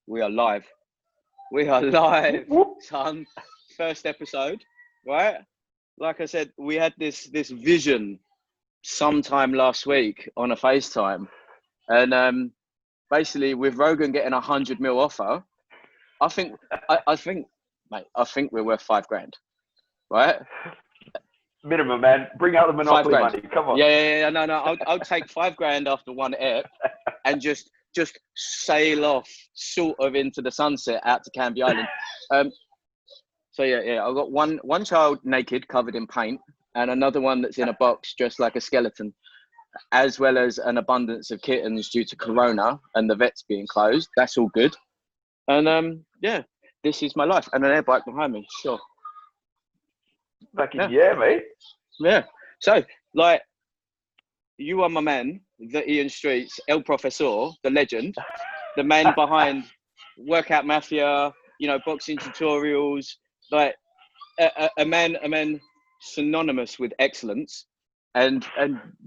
We are live. We are live, Whoop. son. First episode, right? Like I said, we had this vision sometime last week on a FaceTime, and basically with Rogan getting 100 mil offer, I think, mate, I think we're worth $5,000, right? Minimum, man. Bring out the monopoly $5,000. money. Come on. Yeah. No. I'll take $5,000 after one ep, and just sail off sort of into the sunset out to Canby Island. So yeah. I've got one child naked, covered in paint, and another one that's in a box dressed like a skeleton, as well as an abundance of kittens due to Corona and the vets being closed. That's all good. And yeah, this is my life. And an air bike behind me, sure. Yeah, mate. Yeah. So, like, you are my man, the Ian Streets, El Professor, the legend, the man behind Workout Mafia, boxing tutorials, like a man synonymous with excellence. And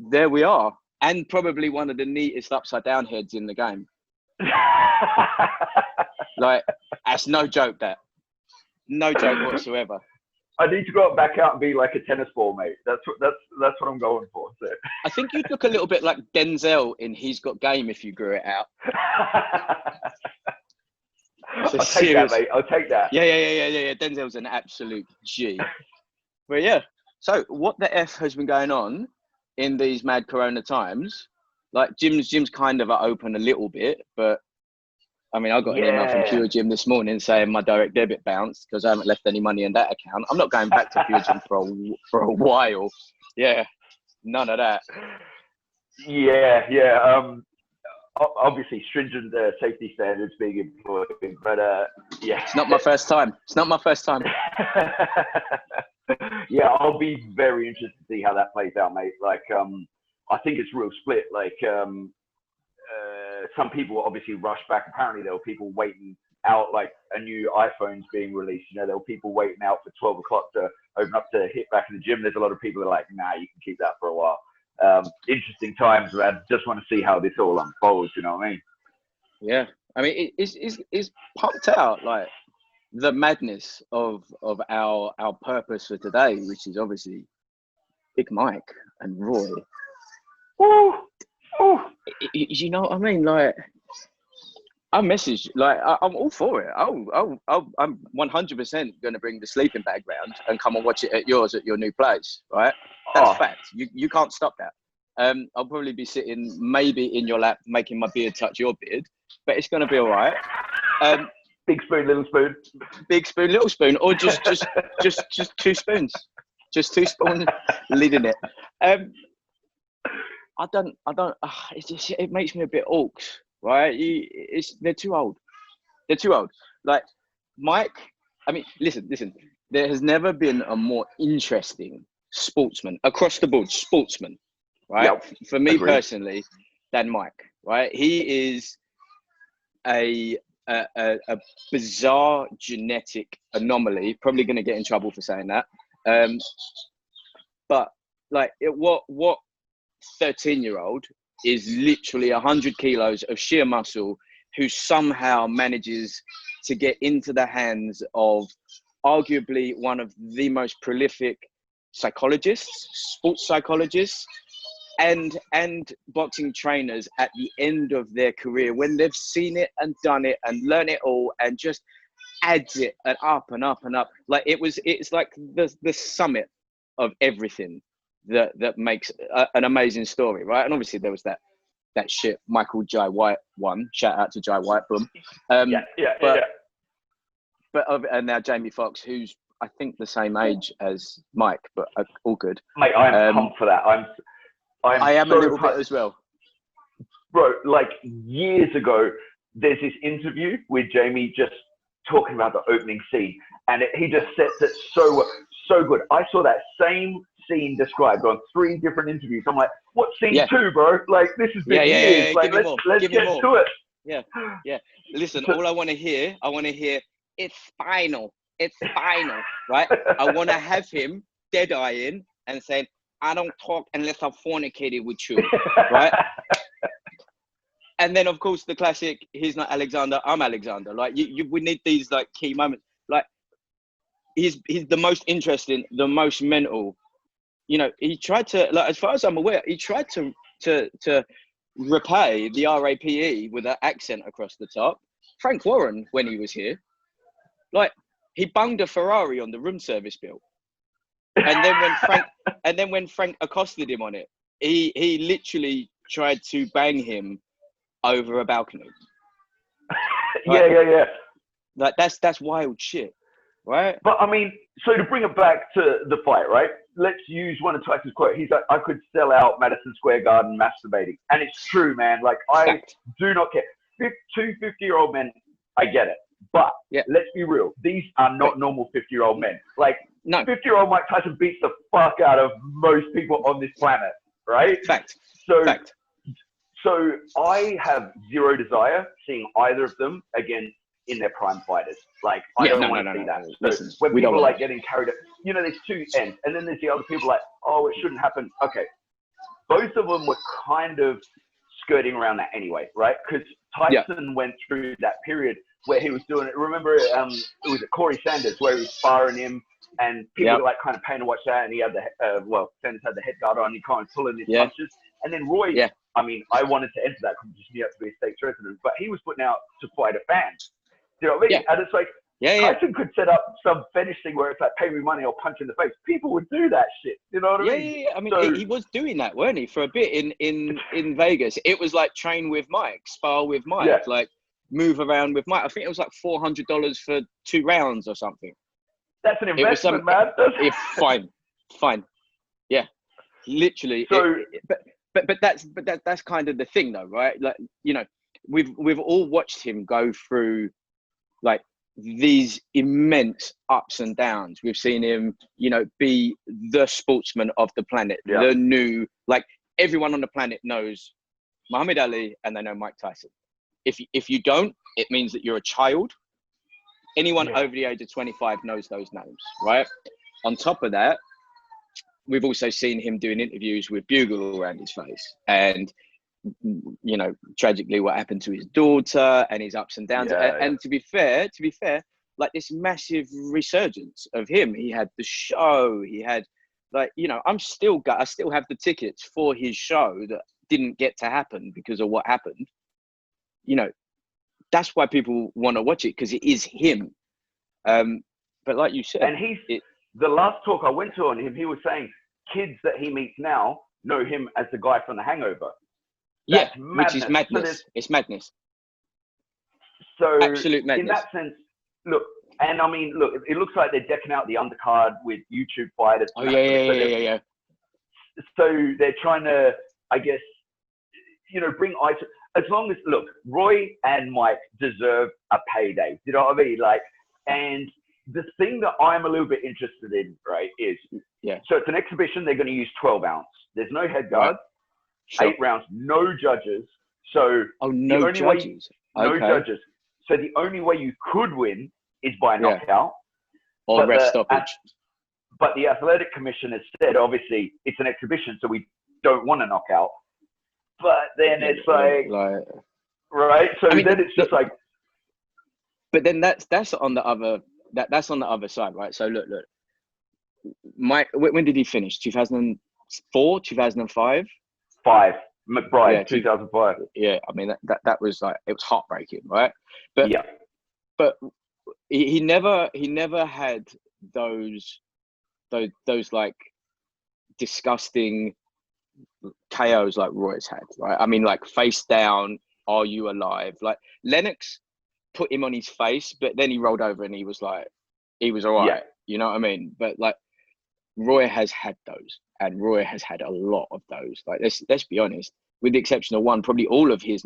there we are. And probably one of the neatest upside down heads in the game. Like, that's no joke, that. No joke whatsoever. I need to go back out and be like a tennis ball, mate. That's what I'm going for. So. I think you'd look a little bit like Denzel in He's Got Game if you grew it out. I'll take that, mate. I'll take that. Yeah. Denzel's an absolute G. But yeah, so what the F has been going on in these mad Corona times? Like, gyms kind of are open a little bit, but I mean, I got an email from Pure Gym this morning saying my direct debit bounced because I haven't left any money in that account. I'm not going back to Pure Gym for a while. Yeah, none of that. Yeah. Obviously, stringent safety standards being employed, but yeah. It's not my first time. Yeah, I'll be very interested to see how that plays out, mate. Like, I think it's real split. Like, some people obviously rushed back. Apparently, there were people waiting out, like a new iPhone's being released. There were people waiting out for 12 o'clock to open up to hit back in the gym. There's a lot of people that are like, nah, you can keep that for a while. Interesting times, man. Just want to see how this all unfolds. You know what I mean? Yeah, I mean, it's pumped out, like, the madness of our purpose for today, which is obviously Big Mike and Roy. Ooh. You know what I mean? Like, I messaged, like, I'm all for it. I'm 100% going to bring the sleeping bag round and come and watch it at your new place, right? That's fact. You can't stop that. I'll probably be sitting maybe in your lap, making my beard touch your beard, but it's going to be all right. Big spoon, little spoon. Big spoon, little spoon, or just two spoons. Just two spoons leading it. I don't. It makes me a bit orcs, right? They're too old. Like, Mike. I mean, listen. There has never been a more interesting sportsman across the board. Sportsman, right? Yep. For me personally, than Mike. Right? He is a bizarre genetic anomaly. Probably going to get in trouble for saying that. But like, what 13-year-old is literally 100 kilos of sheer muscle who somehow manages to get into the hands of arguably one of the most prolific psychologists, sports psychologists, and boxing trainers at the end of their career, when they've seen it and done it and learned it all, and just adds it and up and up and up. Like, it's like the summit of everything that makes an amazing story, right? And obviously there was that shit Michael Jai White one. Shout out to Jai White, boom. But and now Jamie Foxx, who's I think the same age as Mike, but all good. Mate, I'm pumped for that. I am so a little bit as well, bro. Like, years ago, there's this interview with Jamie just talking about the opening scene, and he just sets it so good. I saw that same scene described on 3 different interviews. I'm like, what scene 2, bro? Like, this has been years. Like, let's get to it. Yeah. Listen, all I want to hear, it's final, right? I want to have him dead-eyeing and saying, I don't talk unless I've fornicated with you, right? And then of course the classic, he's not Alexander, I'm Alexander. Like we need these like key moments. Like he's the most interesting, the most mental. You know, he tried to, like, as far as I'm aware, he tried to repay the RAPE with an accent across the top. Frank Warren, when he was here, like, he bunged a Ferrari on the room service bill. And then when Frank accosted him on it, he literally tried to bang him over a balcony. Like, yeah. Like that's wild shit, right? But I mean, so to bring it back to the fight, right? Let's use one of Tyson's quotes. He's like, I could sell out Madison Square Garden masturbating. And it's true, man. Like, I do not care. Two 50-year-old men, I get it. But let's be real. These are not normal 50-year-old men. Like, 50-year-old Mike Tyson beats the fuck out of most people on this planet, right? Fact. So I have zero desire seeing either of them again in their prime fighters. Like, I don't want to see that. Listen, when people are like getting carried up, you know, there's two ends. And then there's the other people like, oh, it shouldn't happen. Okay. Both of them were kind of skirting around that anyway, right? Because Tyson went through that period where he was doing it. Remember, it was Corey Sanders where he was sparring him and people were like kind of paying to watch that. And he had Sanders had the head guard on, he kind of pulling his punches. And then Roy, I mean, I wanted to enter that because he had to be a state resident, but he was putting out to fight a fan. You know what I mean? And it's like, Tyson could set up some fetish thing where it's like, pay me money or punch in the face. People would do that shit. You know what I mean? Yeah. I mean, he was doing that, weren't he? For a bit in Vegas. It was like train with Mike, spar with Mike, like move around with Mike. I think it was like $400 for 2 rounds or something. That's an investment, man. Fine. Yeah, literally. So, but that's kind of the thing, though, right? Like, you know, we've all watched him go through like these immense ups and downs. We've seen him, you know, be the sportsman of the planet, the new, like, everyone on the planet knows Muhammad Ali and they know Mike Tyson. If you don't, it means that you're a child. Anyone over the age of 25 knows those names, right? On top of that, we've also seen him doing interviews with bugle around his face, and you know, tragically, what happened to his daughter and his ups and downs. And to be fair, like, this massive resurgence of him. He had the show. He had, like, you know, I still have the tickets for his show that didn't get to happen because of what happened. You know, that's why people want to watch it, because it is him. But like you said, and the last talk I went to on him, he was saying kids that he meets now know him as the guy from The Hangover. That's which is madness. It's madness. So absolute madness. In that sense, look, and I mean, look, it looks like they're decking out the undercard with YouTube fighters. Oh yeah. So they're trying to, I guess, you know, bring item. As long as, look, Roy and Mike deserve a payday. You know what I mean? Like, and the thing that I'm a little bit interested in, right, is so it's an exhibition. They're going to use 12 ounce. There's no head guard. Sure. 8 rounds, no judges. So no judges. No judges. So the only way you could win is by knockout or ref stoppage. But the athletic commission has said, obviously, it's an exhibition, so we don't want a knockout. But then it's like right. So I mean, then it's just like. But then that's on the other that's on the other side, right? So look, Mike, when did he finish? 2004, 2005. McBride, 2005. Yeah, I mean that was like, it was heartbreaking, right? But he never had those like disgusting KOs like Roy's had, right? I mean, like, face down, are you alive? Like, Lennox put him on his face, but then he rolled over and he was all right. You know what I mean? But like, Roy has had those, and Roy has had a lot of those. Like, let's be honest, with the exception of one, probably all of his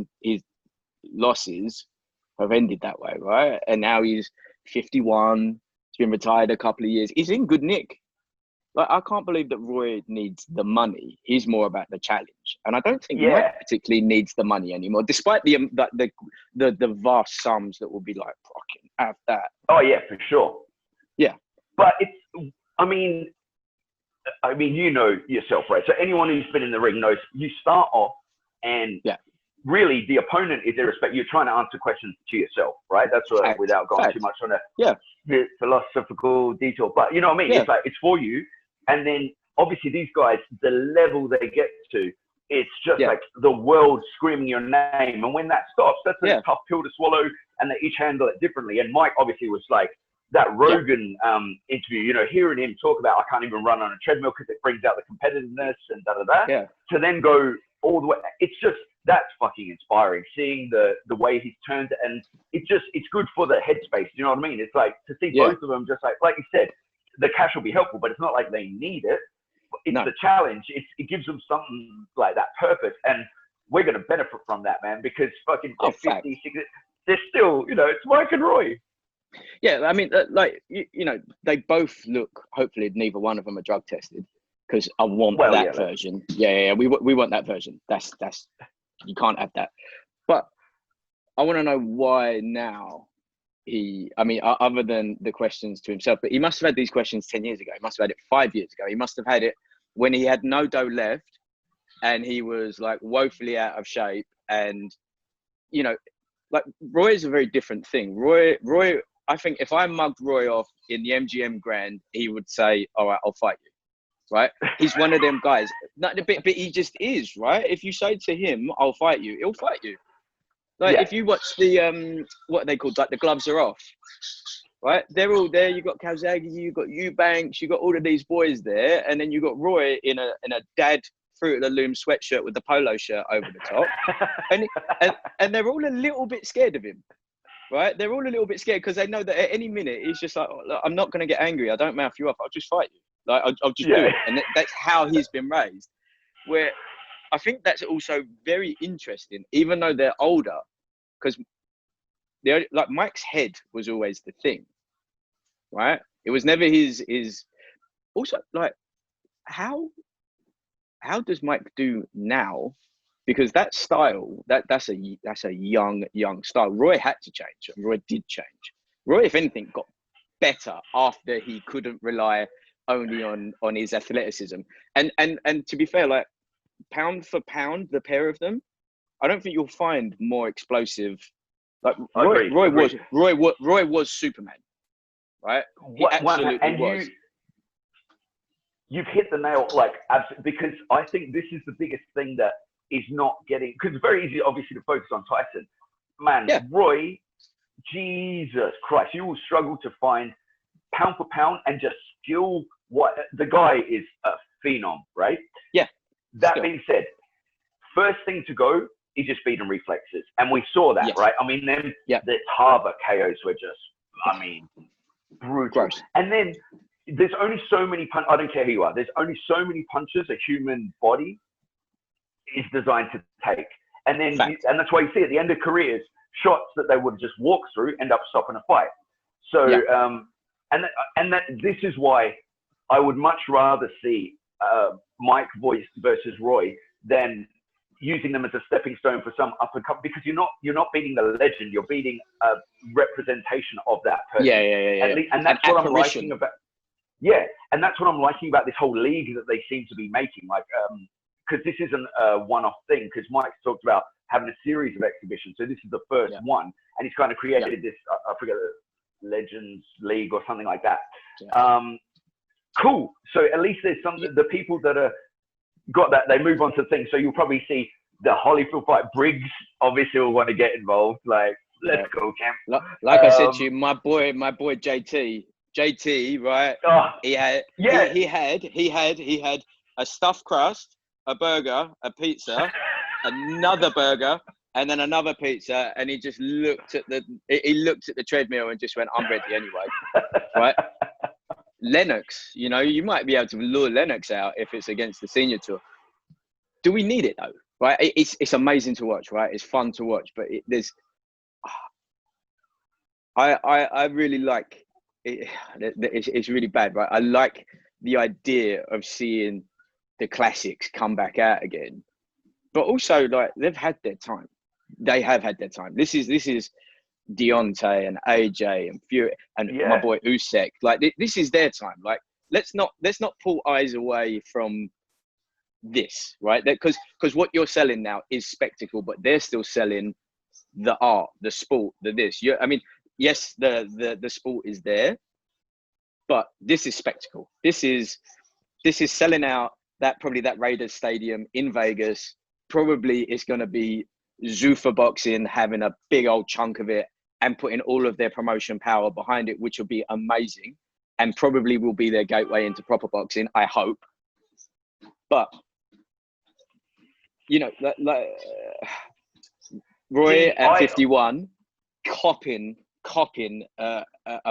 losses have ended that way, right? And now he's 51. He's been retired a couple of years. He's in good nick. Like, I can't believe that Roy needs the money. He's more about the challenge, and I don't think Mike particularly needs the money anymore, despite the vast sums that will be like, fucking have that. Oh yeah, for sure. Yeah, but it's. I mean, you know yourself, right? So anyone who's been in the ring knows you start off and really the opponent is irrespective. You're trying to answer questions to yourself, right? That's what, without going too much on a philosophical detail. But you know what I mean? It's like, it's for you. And then obviously these guys, the level they get to, it's just like the world screaming your name. And when that stops, that's a tough pill to swallow, and they each handle it differently. And Mike obviously was like, that Rogan interview, you know, hearing him talk about, I can't even run on a treadmill because it brings out the competitiveness and da-da-da, to then go all the way. It's just, that's fucking inspiring, seeing the way he's turned. And it's good for the headspace. You know what I mean? It's like to see both of them just like you said, the cash will be helpful, but it's not like they need it. It's the challenge. It gives them something like that purpose. And we're going to benefit from that, man, because fucking 50, 60, they're still, you know, it's Mike and Roy. Yeah, I mean, like, you know, they both look, hopefully neither one of them are drug tested, because I want that version. We want that version. That's, you can't have that. But I want to know why now other than the questions to himself, but he must have had these questions 10 years ago. He must have had it 5 years ago. He must have had it when he had no dough left and he was like woefully out of shape. And, you know, like Roy is a very different thing. Roy, I think if I mugged Roy off in the MGM Grand, he would say, all right, I'll fight you, right? He's one of them guys. Not a bit, but he just is, right? If you say to him, I'll fight you, he'll fight you. Like if you watch the, what are they called? Like the Gloves Are Off, right? They're all there. You've got Calzaghe, you've got Eubanks, you've got all of these boys there. And then you've got Roy in a dad Fruit of the Loom sweatshirt with the polo shirt over the top. and they're all a little bit scared of him. Right, they're all a little bit scared because they know that at any minute he's just like, look, I'm not going to get angry. I don't mouth you up. I'll just fight you. Like I'll just do it, and that's how he's been raised. Where I think that's also very interesting, even though they're older, because like Mike's head was always the thing, right? It was never his. Also, like how does Mike do now? Because that style, that's a young style. Roy had to change. Roy did change. Roy, if anything, got better after he couldn't rely only on his athleticism. And to be fair, like pound for pound, the pair of them, I don't think you'll find more explosive. Like Roy was Superman, right? He absolutely was. You've hit the nail, like, absolutely, because I think this is the biggest thing that is not getting, because it's very easy, obviously, to focus on Tyson. Man, Roy, Jesus Christ, you will struggle to find pound for pound and just skill. What the guy is a phenom, right? Yeah. That being said, first thing to go is just speed and reflexes, and we saw that, right? I mean, then the Harvard KOs were just, I mean, brutal. Gross. And then there's only so many I don't care who you are. There's only so many punches a human body is designed to take, and then and that's why you see at the end of careers, shots that they would just walk through end up stopping a fight. So and that this is why I would much rather see Mike versus Roy than using them as a stepping stone for some up and come, because you're not beating the legend, you're beating a representation of that person. And that's what I'm liking about. Yeah, and that's what I'm liking about this whole league that they seem to be making. Like, because this isn't a one-off thing, because Mike's talked about having a series of exhibitions. So this is the first one, and he's kind of created this, I forget, Legends League or something like that. Cool. So at least there's something, the people that are got that, they move on to things. So you'll probably see the Holyfield fight. Briggs obviously will want to get involved. Like, let's go, Cam. Like I said to you, my boy JT, right? He had a stuffed crust, a burger, a pizza, another burger, and then another pizza, and he just looked at the treadmill and just went, I'm ready anyway. Right? Lennox, you know, you might be able to lure Lennox out if it's against the senior tour. Do we need it though? Right? It's amazing to watch, right? It's fun to watch, but I really like it. It's really bad, right? I like the idea of seeing the classics come back out again, but also like they've had their time. They have had their time. This is Deontay and AJ and Fury and my boy Usyk. Like this is their time. Like let's not pull eyes away from this, right? Because what you're selling now is spectacle, but they're still selling the art, the sport, the this. I mean, yes, the sport is there, but this is spectacle. This is selling out probably that Raiders stadium in Vegas. Probably it's going to be Zuffa Boxing having a big old chunk of it and putting all of their promotion power behind it, which will be amazing, and probably will be their gateway into proper boxing, I hope. But you know, like Roy at 51, copping a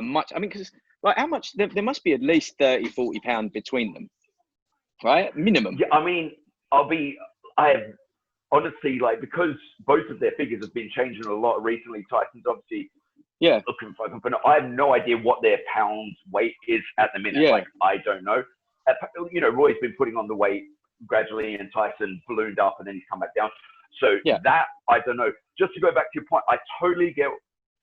much. I mean, because like how much there must be at least 30-40 pounds between them, right? Minimum. Yeah, I mean, I have honestly, like, because both of their figures have been changing a lot recently. Tyson's obviously looking for, but I have no idea what their pound weight is at the minute. Like, I don't know. You know, Roy's been putting on the weight gradually, and Tyson ballooned up, and then he's come back down. So that, I don't know. Just to go back to your point, I totally get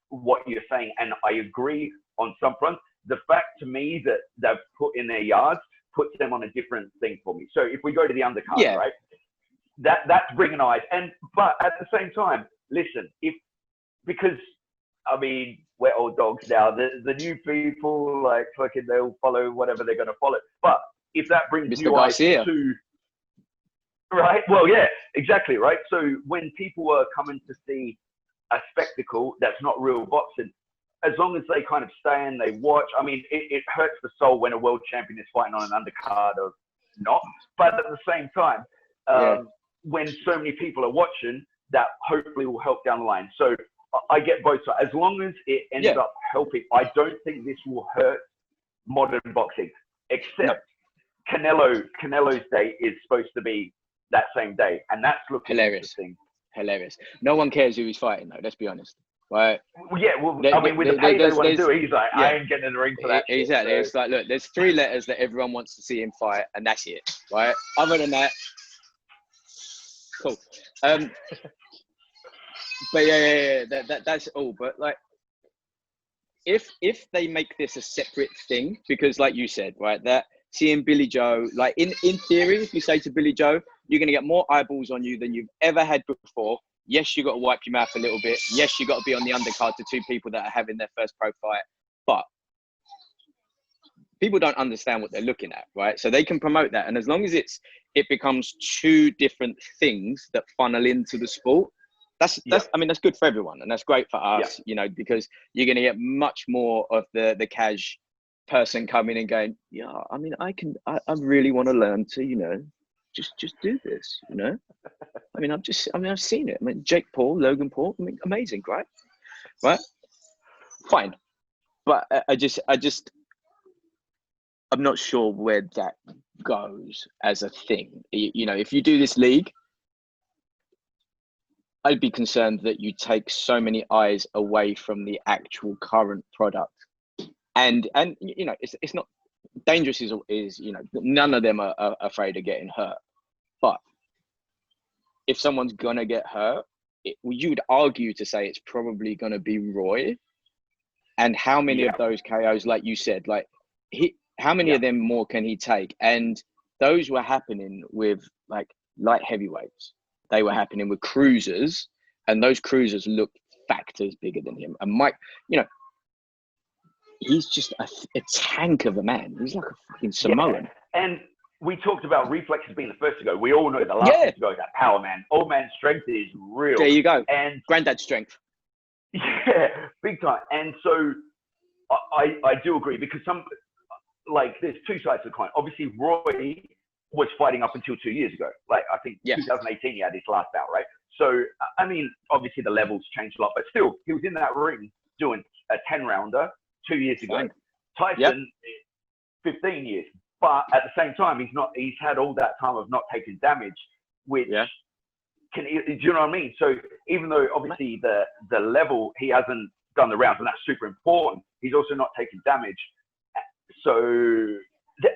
what you're saying, and I agree on some fronts. The fact to me that they've put in their yards puts them on a different thing for me. So if we go to the undercard, right, that's bringing eyes. But at the same time, listen, because I mean, we're old dogs now. The new people, like, fucking, they'll follow whatever they're going to follow. But if that brings Mr. new eyes Garcia. to, right? Well, yeah, exactly, right? So when people are coming to see a spectacle that's not real boxing, as long as they kind of stay and they watch, I mean, it hurts the soul when a world champion is fighting on an undercard or not. But at the same time, when so many people are watching, that hopefully will help down the line. So I get both sides. As long as it ends up helping, I don't think this will hurt modern boxing. Except Canelo's day is supposed to be that same day, and that's looking interesting. Hilarious. No one cares who he's fighting, though. Let's be honest. Right? Yeah. Well, I mean, with the pay they want to do, he's like, I ain't getting in the ring for that. Exactly. Shit, so. It's like, look, there's 3 letters that everyone wants to see him fight, and that's it. Right? Other than that, cool. But that's all. But like, if they make this a separate thing, because like you said, right, that seeing Billy Joe, like in theory, if you say to Billy Joe, you're going to get more eyeballs on you than you've ever had before. Yes, you got to wipe your mouth a little bit. Yes, you got to be on the undercard to 2 people that are having their first pro fight. But people don't understand what they're looking at, right? So they can promote that, and as long as it becomes 2 different things that funnel into the sport, that's I mean, that's good for everyone, and that's great for us, you know, because you're going to get much more of the cash person coming and going, yeah, I mean, I really want to learn to, you know, just do this, you know. I mean, I've seen it. I mean, Jake Paul, Logan Paul, I mean, amazing, right? Fine, but I'm not sure where that goes as a thing. You know, if you do this league, I'd be concerned that you take so many eyes away from the actual current product. And you know, it's not dangerous is, you know, none of them are afraid of getting hurt. But if someone's going to get hurt, you would argue to say it's probably going to be Roy. And how many of those KOs, like you said, like how many of them more can he take? And those were happening with like light heavyweights. They were happening with cruisers, and those cruisers looked factors bigger than him. And Mike, you know, he's just a tank of a man. He's like a fucking Samoan. Yeah. And we talked about reflexes being the first to go. We all know the last one to go is that power man. Old man strength is real. There you go. And granddad strength. Yeah, big time. And so I do agree, because there's 2 sides to the coin. Obviously, Roy was fighting up until 2 years ago. Like, I think 2018 he had his last bout, right? So, I mean, obviously the levels changed a lot, but still, he was in that ring doing a 10-rounder 2 years ago. Tyson, 15 years. But at the same time, he's had all that time of not taking damage, which do you know what I mean? So even though obviously the level, he hasn't done the rounds, and that's super important, he's also not taking damage. So,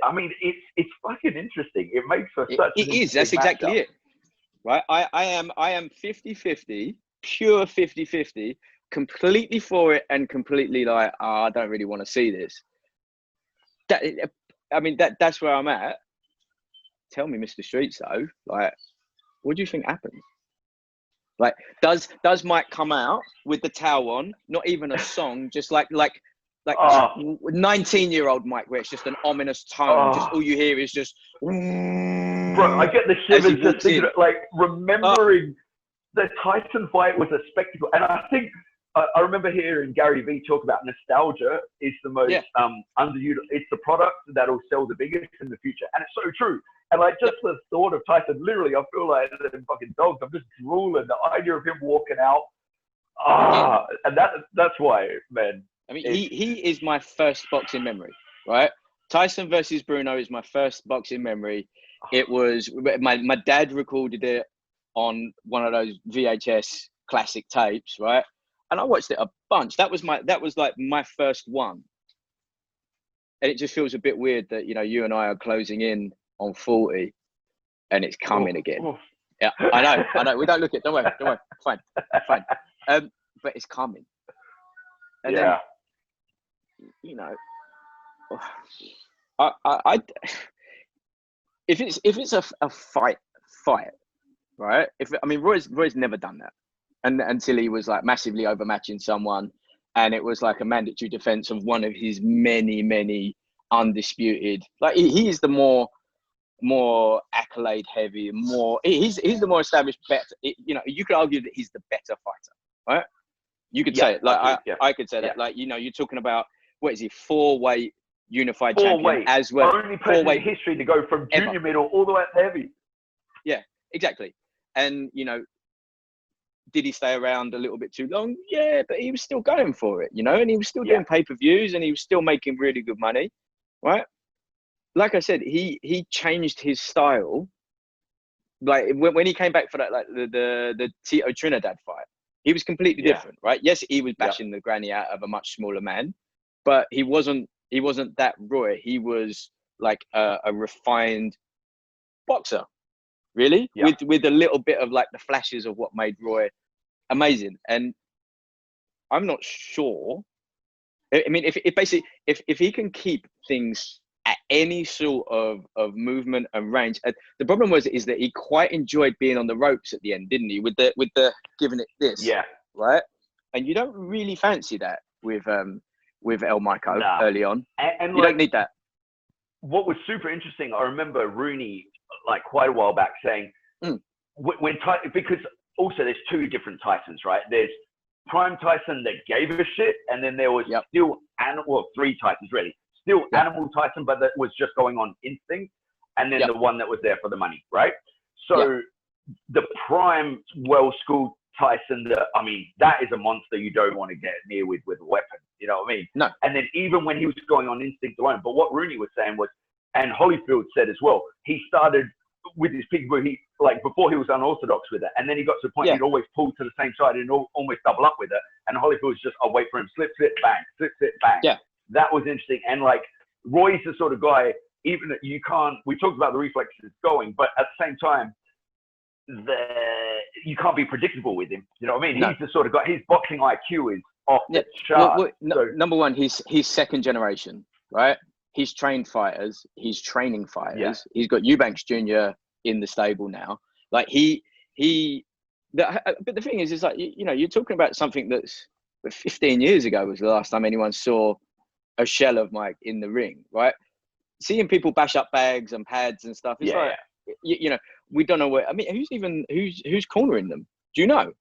I mean, it's fucking interesting. It makes for such it is. That's exactly it. Right? I am 50-50, pure 50-50, completely for it and completely like, I don't really want to see this. That's where I'm at. tell me, Mr. Streets, though, like, what do you think happens? Like, does Mike come out with the towel on? Not even a song, just like 19-year-old Mike, where it's just an ominous tone. Just all you hear is just. Bro, I get the shivers just thinking, like, remembering the Tyson fight was a spectacle, and I think I remember hearing Gary Vee talk about nostalgia is the most underutilized. It's the product that'll sell the biggest in the future, and it's so true. And like just the thought of Tyson, literally, I feel like them fucking dogs. I'm just drooling. The idea of him walking out, and that's why, man. I mean, he is my first boxing memory, right? Tyson versus Bruno is my first boxing memory. It was my dad recorded it on one of those VHS classic tapes, right? And I watched it a bunch. That was like my first one. And it just feels a bit weird that, you know, you and I are closing in on 40 and it's coming again. Yeah, I know. We don't look at it. Don't worry. Fine. But it's coming. And then, you know, I if it's a fight, right? Roy's never done that. And until he was like massively overmatching someone, and it was like a mandatory defense of one of his many undisputed. Like he is the more accolade heavy, he's the more established, better. You know, you could argue that he's the better fighter, right? You could say it. Like I could say that. Like, you know, you're talking about what is he, 4-weight unified champion as well. Only person in history to go from junior middle all the way up to heavy. Yeah, exactly. And you know, did he stay around a little bit too long? Yeah, but he was still going for it, you know, and he was still doing pay-per-views and he was still making really good money, right? Like I said, he changed his style. Like when he came back for that, like the Tito Trinidad fight, he was completely different, right? Yes, he was bashing the granny out of a much smaller man, but he wasn't that Roy. He was like a refined boxer, really, with a little bit of like the flashes of what made Roy amazing. And I'm not sure. I mean, if he can keep things at any sort of movement and range, the problem is that he quite enjoyed being on the ropes at the end, didn't he? With the giving it this, right? And you don't really fancy that with El Mico early on. And you don't need that. What was super interesting, I remember Rooney like quite a while back saying because also there's two different Tysons, right? There's Prime Tyson that gave a shit, and then there was still three Tysons really. Still animal Tyson, but that was just going on instinct, and then the one that was there for the money, right? So the prime, well-schooled Tyson, that is a monster you don't want to get near with a weapon. You know what I mean? No. And then even when he was going on instinct alone, but what Rooney was saying was, and Holyfield said as well, he started with his peekaboo, before he was unorthodox with it, and then he got to the point he'd always pull to the same side and almost double up with it, and Holyfield was just, I'll wait for him, slip, bang, slip, bang. Yeah. That was interesting. And like Roy's the sort of guy, even that we talked about the reflexes going, but at the same time, you can't be predictable with him. You know what I mean? No. He's the sort of guy, his boxing IQ is off the chart. Number one, he's second generation, right? He's trained fighters. He's training fighters. Yeah. He's got Eubanks Jr. in the stable now. Like but the thing is like, you know, you're talking about something that's 15 years ago was the last time anyone saw a shell of Mike in the ring, right? Seeing people bash up bags and pads and stuff. It's you know, we don't know where. I mean, who's cornering them? Do you know?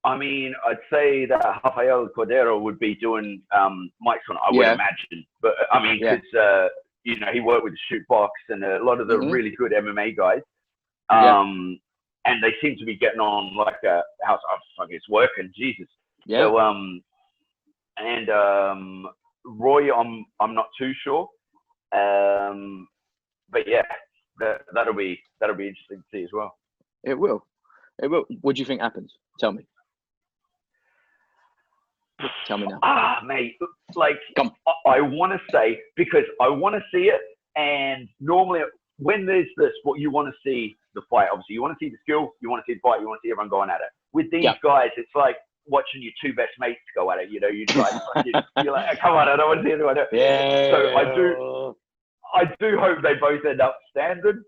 I mean, I'd say that Rafael Cordero would be doing Mike's one. I would imagine, but I mean, because you know, he worked with the Shoot Box and a lot of the really good MMA guys, and they seem to be getting on like how's it's working, Jesus. Yeah. So and Roy, I'm not too sure, but yeah, that'll be interesting to see as well. It will. What do you think happens? Tell me now. Mate, like I want to say, because I want to see it, and normally when there's this, what you want to see the fight. Obviously, you want to see the skill, you want to see the fight, you want to see everyone going at it. With these guys, it's like watching your two best mates go at it. You know, you're like, come on, I don't want to see anyone. Yeah. So I do hope they both end up standing.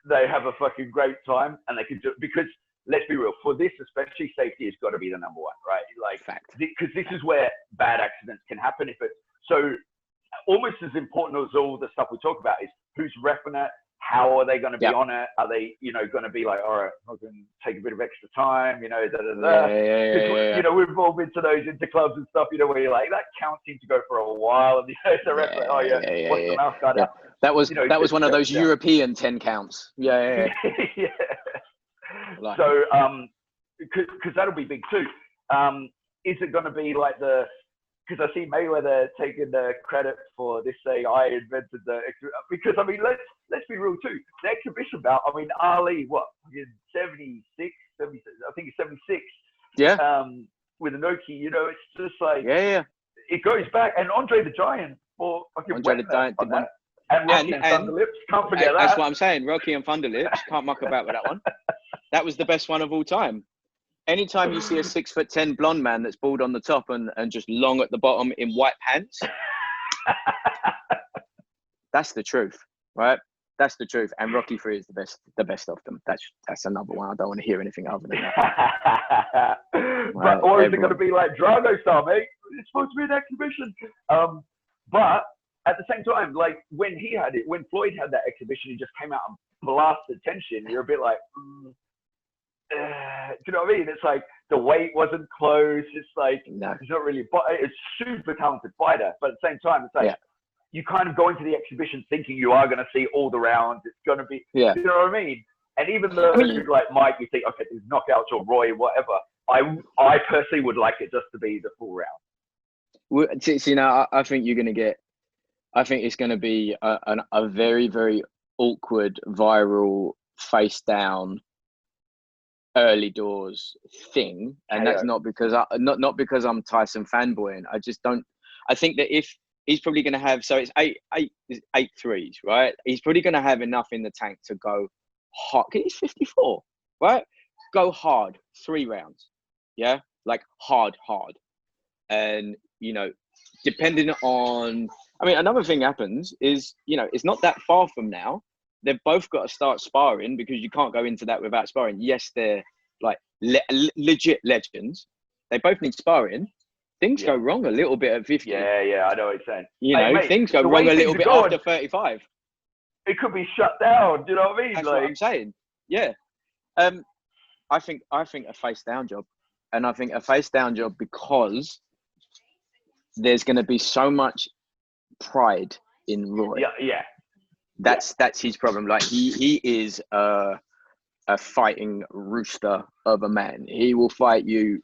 They have a fucking great time, and they can do it because let's be real. For this, especially, safety has got to be the number one, right? Like, because this is where bad accidents can happen. If it's so, almost as important as all the stuff we talk about is who's repping it. How are they going to be on it? Are they, going to be like, all right, I'm going to take a bit of extra time, da da da. Yeah. We've all been to those interclubs and stuff, where you're like, that count seems to go for a while, and the ref like, oh yeah, what's the mouth guard out? That was one of those European 10 counts. Yeah. Like so, because that'll be big too. Is it going to be like because I see Mayweather taking the credit for this, saying I invented because I mean, let's be real too. The exhibition bout, I mean, Ali, what, in 76, I think it's 76. Yeah. With Inoki, it's just like, it goes back. And Andre the Giant, for fucking Andre the Giant did one. And Rocky and Thunder Lips, can't forget that. That's what I'm saying. Rocky and Thunder Lips, can't muck about with that one. That was the best one of all time. Anytime you see a 6'10" blonde man that's bald on the top and just long at the bottom in white pants, that's the truth, right? That's the truth. And Rocky III is the best of them. That's another one. I don't want to hear anything other than that. Right, or is it going to be like Drago style, mate? It's supposed to be an exhibition. But at the same time, like when Floyd had that exhibition, he just came out and blasted tension. You're a bit like, do you know what I mean? It's like the weight wasn't close. It's like he's not really. It's super talented fighter, but at the same time, it's like you kind of go into the exhibition thinking you are going to see all the rounds. It's going to be, you know what I mean? And even though like Mike, you think okay, there's knockouts or Roy, whatever. I personally would like it just to be the full round. Well, see, now I think you're going to get. I think it's going to be a very, very awkward, viral, face down, early doors thing, and that's not because not because I'm Tyson fanboying. I just don't. I think that if he's probably going to have, so it's eight threes, right? He's probably going to have enough in the tank to go hard. He's 54, right? Go hard 3 rounds, like hard, and depending on. I mean, another thing happens is it's not that far from now. They've both got to start sparring because you can't go into that without sparring. Yes, they're like legit legends. They both need sparring. Things go wrong a little bit at 50. Yeah, I know what you're saying. Mate, things go wrong a little bit after 35. It could be shut down. Do you know what I mean? That's what I'm saying. Yeah. I think a face down job, and I think a face down job because there's going to be so much pride in Roy. Yeah. That's his problem. Like he is a fighting rooster of a man. He will fight you.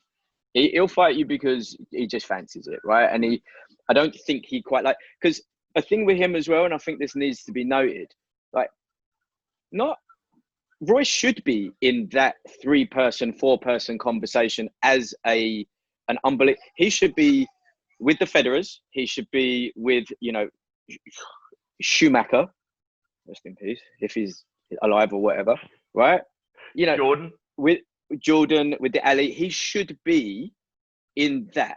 He'll fight you because he just fancies it, right? And I don't think he quite like, because a thing with him as well, and I think this needs to be noted, like Roy should be in that 3-person, 4-person conversation as an unbelievable. He should be with the Federers. He should be with Schumacher. Rest in peace, if he's alive or whatever, right? Jordan. With Jordan, with the Ali, he should be in that.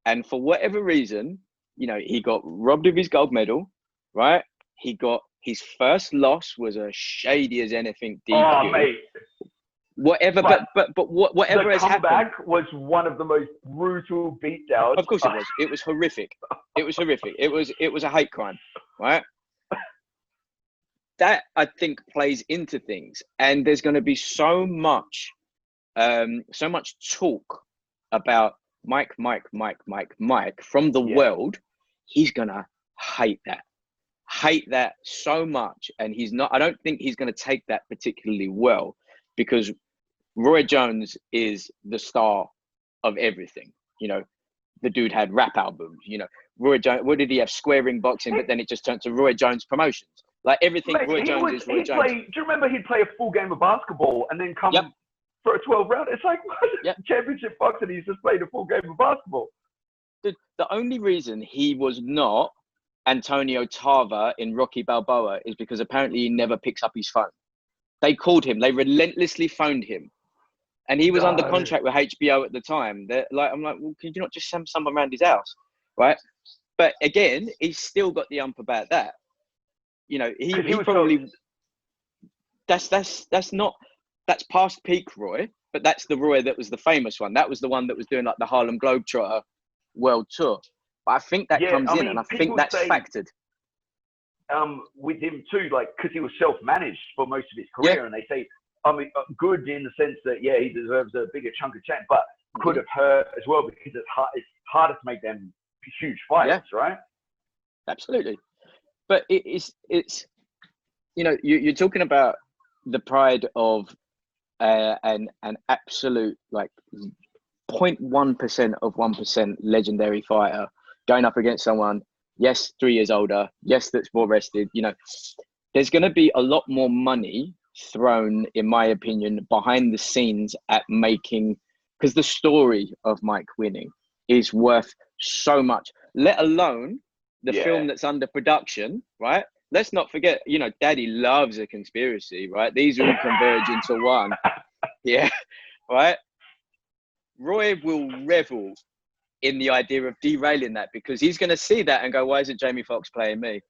And for whatever reason, he got robbed of his gold medal, right? He got his first loss was as shady as anything. DQ. Oh, mate. Whatever, but whatever has happened. The comeback was one of the most brutal beatdowns. Of course it was. It was horrific. It was horrific. It was a hate crime, right? That I think plays into things, and there's going to be so much talk about Mike from the world. He's gonna hate that so much, and he's not. I don't think he's going to take that particularly well, because Roy Jones is the star of everything. The dude had rap albums. Roy Jones. What did he have? Square ring boxing, but then it just turned to Roy Jones Promotions. Like everything, Roy Jones is Roy Jones. Do you remember he'd play a full game of basketball and then come for a 12 round? It's like, what? Championship boxing, he's just played a full game of basketball. The only reason he was not Antonio Tarver in Rocky Balboa is because apparently he never picks up his phone. They called him. They relentlessly phoned him. And he was under contract with HBO at the time. I'm like, well, could you not just send someone around his house? Right? But again, he's still got the ump about that. you know, he 'Cause he was probably that's past peak Roy, but that's the Roy that was the famous one. That was the one that was doing like the Harlem Globetrotter World Tour. But I think that yeah. comes I in, mean, and I think people that's say factored. with him too, like because he was self-managed for most of his Yeah. career, and they say, I mean, good in the sense that yeah, he deserves a bigger chunk of change, but could have hurt as well because it's harder to make them huge fights, right? Absolutely. But it's you know, you're talking about the pride of an absolute like 0.1% of 1% legendary fighter going up against someone, yes, 3 years older, yes, that's more rested. You know, there's going to be a lot more money thrown, in my opinion, behind the scenes at making, because the story of Mike winning is worth so much, let alone the film that's under production, right? Let's not forget, you know, Daddy loves a conspiracy, right? These all converge into one. Yeah, right? Roy will revel in the idea of derailing that because he's going to see that and go, why isn't Jamie Foxx playing me?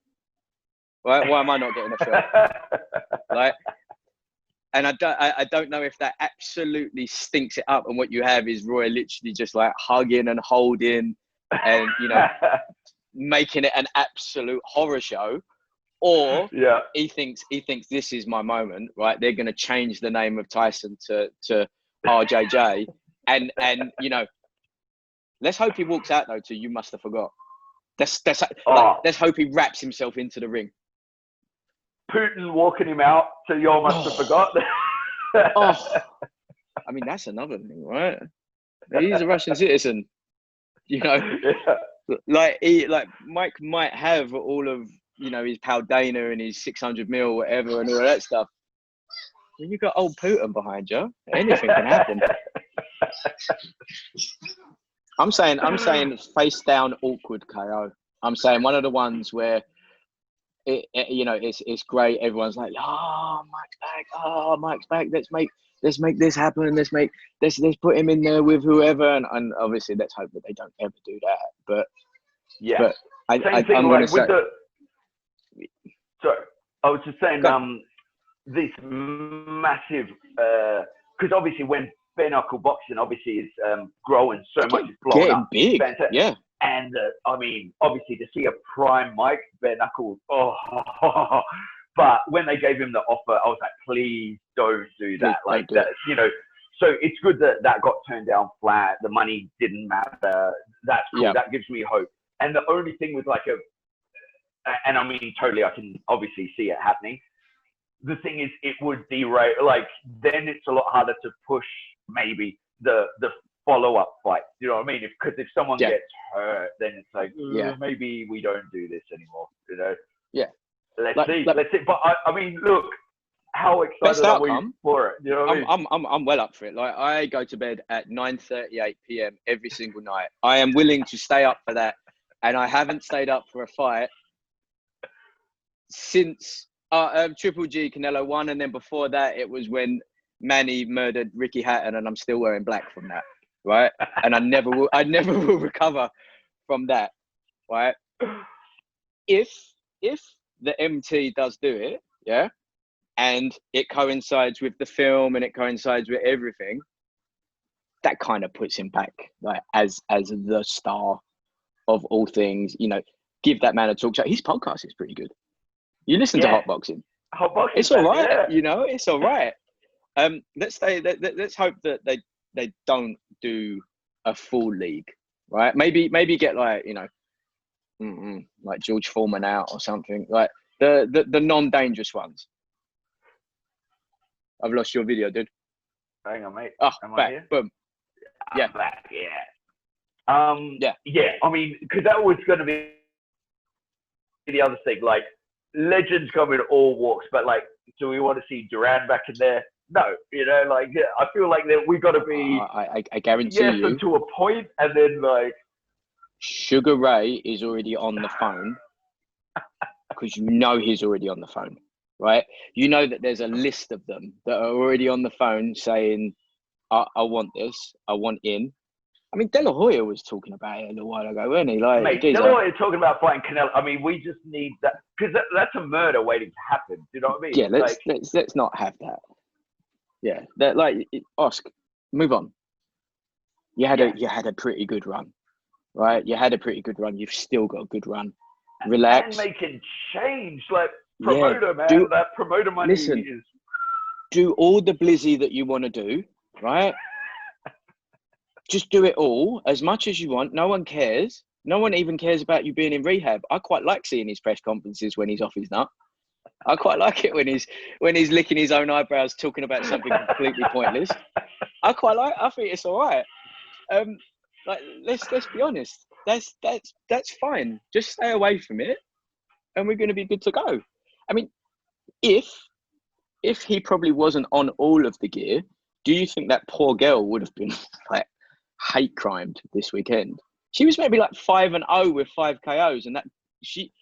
Right? Why am I not getting a film? Right? And I don't know if that absolutely stinks it up. And what you have is Roy literally just like hugging and holding and, you know, making it an absolute horror show. Or he thinks this is my moment, right? They're going to change the name of Tyson to RJJ. And you know, let's hope he walks out though to You Must Have Forgot. Let's hope he wraps himself into the ring. Putin walking him out to You Must Have Forgot. I mean, that's another thing, right? He's a Russian citizen, you know. Like Mike might have all of, you know, his pal Dana and his 600 mil, whatever, and all that stuff. When you got old Putin behind you, anything can happen. I'm saying face down awkward KO. I'm saying one of the ones where you know, it's great. Everyone's like, oh, Mike's back. Let's make this happen. Let's put him in there with whoever. And obviously, let's hope that they don't ever do that. But I'm going to say. Sorry, I was just saying, this massive, because obviously when bare knuckle boxing obviously is growing so much, it's blowing up, big, fantastic. yeah. And I mean, obviously to see a prime Mike bare knuckle, but when they gave him the offer, I was like, please don't do that, like that, you know. So it's good that got turned down flat. The money didn't matter. That's cool. Yeah. That gives me hope. And the only thing with like and I mean, totally, I can obviously see it happening. The thing is, it would derail. Like then it's a lot harder to push maybe the follow-up fight. You know what I mean? Because if someone gets hurt, then it's like maybe we don't do this anymore. You know? Yeah. Let's see. But I mean, look, how excited are we for it? You know what I mean? I'm well up for it. Like I go to bed at 9:38 p.m. every single night. I am willing to stay up for that, and I haven't stayed up for a fight since Triple G Canelo won, and then before that it was when Manny murdered Ricky Hatton, and I'm still wearing black from that, right? And I never will recover from that, right? If the MT does do it, yeah, and it coincides with the film and it coincides with everything, that kind of puts him back like as the star of all things. You know, give that man a talk show. His podcast is pretty good. You listen to Hot Boxing. It's all right. Yeah. You know, it's all right. Let's hope that they don't do a full league, right? Maybe get like, you know, like George Foreman out or something, like the non-dangerous ones. I've lost your video, dude. Hang on, mate. Oh, am back. Boom. I'm back. Yeah. Yeah. I mean, because that was going to be the other thing. Like, legends come in all walks, but like, do we want to see Duran back in there? No. You know, like, I feel like that we got to be. I guarantee you. To a point, and then like. Sugar Ray is already on the phone because you know he's already on the phone, right? You know that there's a list of them that are already on the phone saying, I want this, I want in. I mean, De La Hoya was talking about it a little while ago, weren't he? Like, Mate, De La Hoya talking about fighting Canelo. I mean, we just need that because that's a murder waiting to happen. Do you know what I mean? Yeah, let's not have that. Yeah, that Oscar, move on. You had a pretty good run, right? You had a pretty good run. You've still got a good run. Relax. And making change, like promoter, man. That promoter money is. Do all the blizzy that you want to do, right? Just do it all as much as you want. No one cares. No one even cares about you being in rehab. I quite like seeing his press conferences when he's off his nut. I quite like it when he's licking his own eyebrows, talking about something completely pointless. I think it's all right. Like let's be honest. That's fine. Just stay away from it, and we're going to be good to go. I mean, if he probably wasn't on all of the gear, do you think that poor girl would have been like hate crimed this weekend? She was maybe like 5-0 with 5 KOs, and that she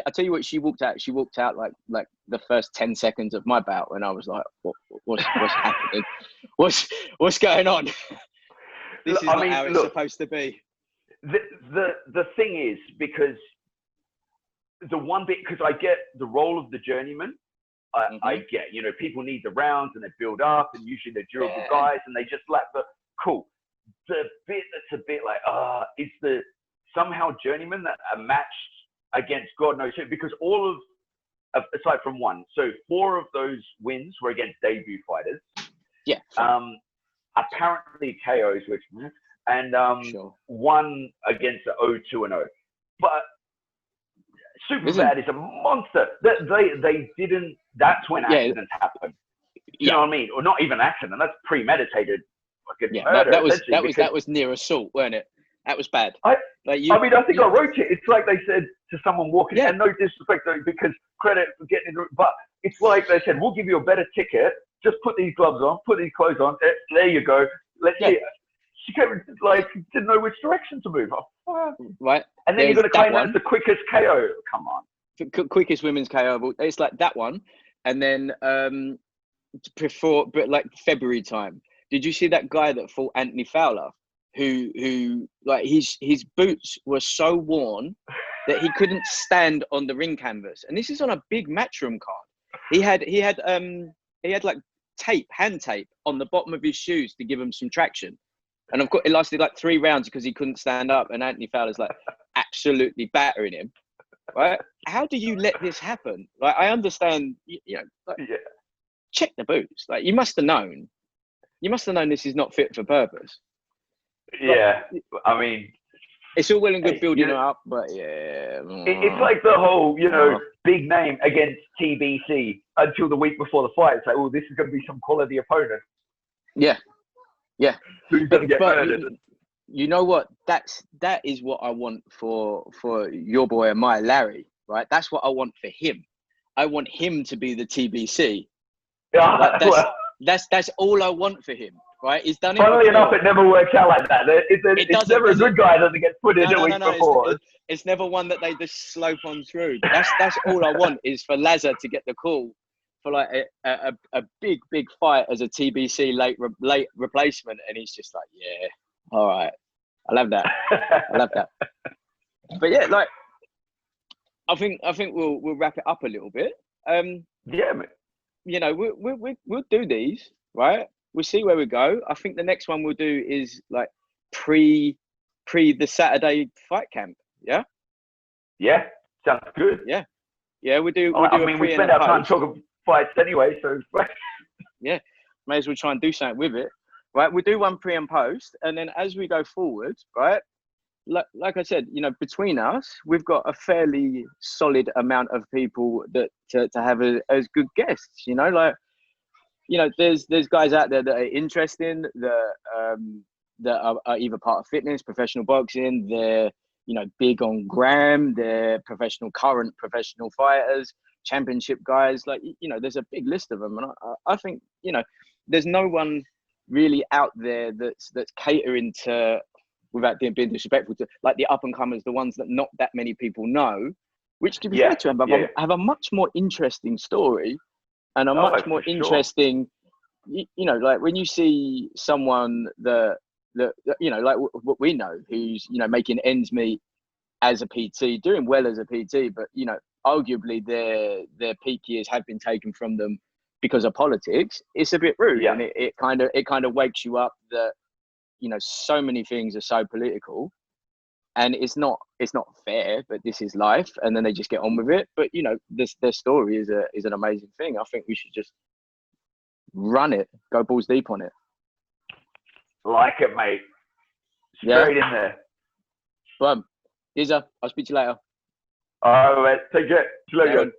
I tell you what, she walked out like the first 10 seconds of my bout, and I was like, what's happening? What's going on? This is not how it's supposed to be. The thing is, because the one bit, because I get the role of the journeyman. I get, people need the rounds and they build up, and usually they're durable guys, and they just lack the cool. The bit that's a bit like, is the somehow journeyman that are matched against God knows who, because all of, aside from one, so 4 of those wins were against debut fighters. Yeah. Apparently KOs, which, and one against the 0-2-0. But Superbad is a monster. They didn't. That's when accidents happen. You know what I mean? Or not even accident. That's premeditated. Murder, that was near assault, weren't it? That was bad. I think I wrote it. It's like they said to someone walking, and no disrespect, because credit for getting it, but it's like they said, we'll give you a better ticket. Just put these gloves on, put these clothes on. There you go. Let's see. She didn't know which direction to move. Right. And then you're going to claim that's the quickest KO. Come on. Quickest women's KO. It's like that one. And then before, but like February time, did you see that guy that fought Anthony Fowler? Who like his boots were so worn that he couldn't stand on the ring canvas. And this is on a big Matchroom card. He had like hand tape on the bottom of his shoes to give him some traction. And of course, it lasted like 3 rounds because he couldn't stand up. And Anthony Fowler's like absolutely battering him. Right? How do you let this happen? Like, I understand, check the boots. Like, you must have known. You must have known this is not fit for purpose. Yeah, I mean, it's all well and good building it up, but it's like the whole, big name against TBC until the week before the fight. It's like, this is going to be some quality opponent. Yeah. Who's going to get murdered? You know what? That is what I want for your boy and my Larry, right? That's what I want for him. I want him to be the TBC. Yeah, like, that's all I want for him. Right, he's done it. Funnily enough, it never works out like that. It's never a good guy that gets put in a week before. It's never one that they just slope on through. That's all I want is for Lazar to get the call for like a big fight as a TBC late replacement, and he's just like, yeah, all right, I love that. But yeah, like I think we'll wrap it up a little bit. Yeah, man. We'll do these, right? We'll see where we go. I think the next one we'll do is like pre the Saturday fight camp. Yeah. Yeah, sounds good. Yeah. We'll do. We spend our time talking fights anyway, so yeah, may as well try and do something with it, right? We'll do one pre and post, and then as we go forward, right? Like I said, between us, we've got a fairly solid amount of people that to have as good guests. There's guys out there that are interesting, that are either part of fitness, professional boxing. They're, big on gram. They're current professional fighters, championship guys. Like, there's a big list of them. And I think, there's no one really out there that's catering to, without being disrespectful, to like the up and comers, the ones that not that many people know, which, to be fair to them, have a much more interesting story. And a much more interesting, like when you see someone that that you know, like what we know, who's, you know, making ends meet as a PT, doing well as a PT, but, you know, arguably their peak years have been taken from them because of politics. It's a bit rude, and it kind of wakes you up that, you know, so many things are so political, and it's not fair, but this is life, and then they just get on with it. But, you know, their story is an amazing thing. I think we should just run it, go balls deep on it. Like it, mate. Straight in there. Well, Izza, I'll speak to you later. All right, take care. See you later.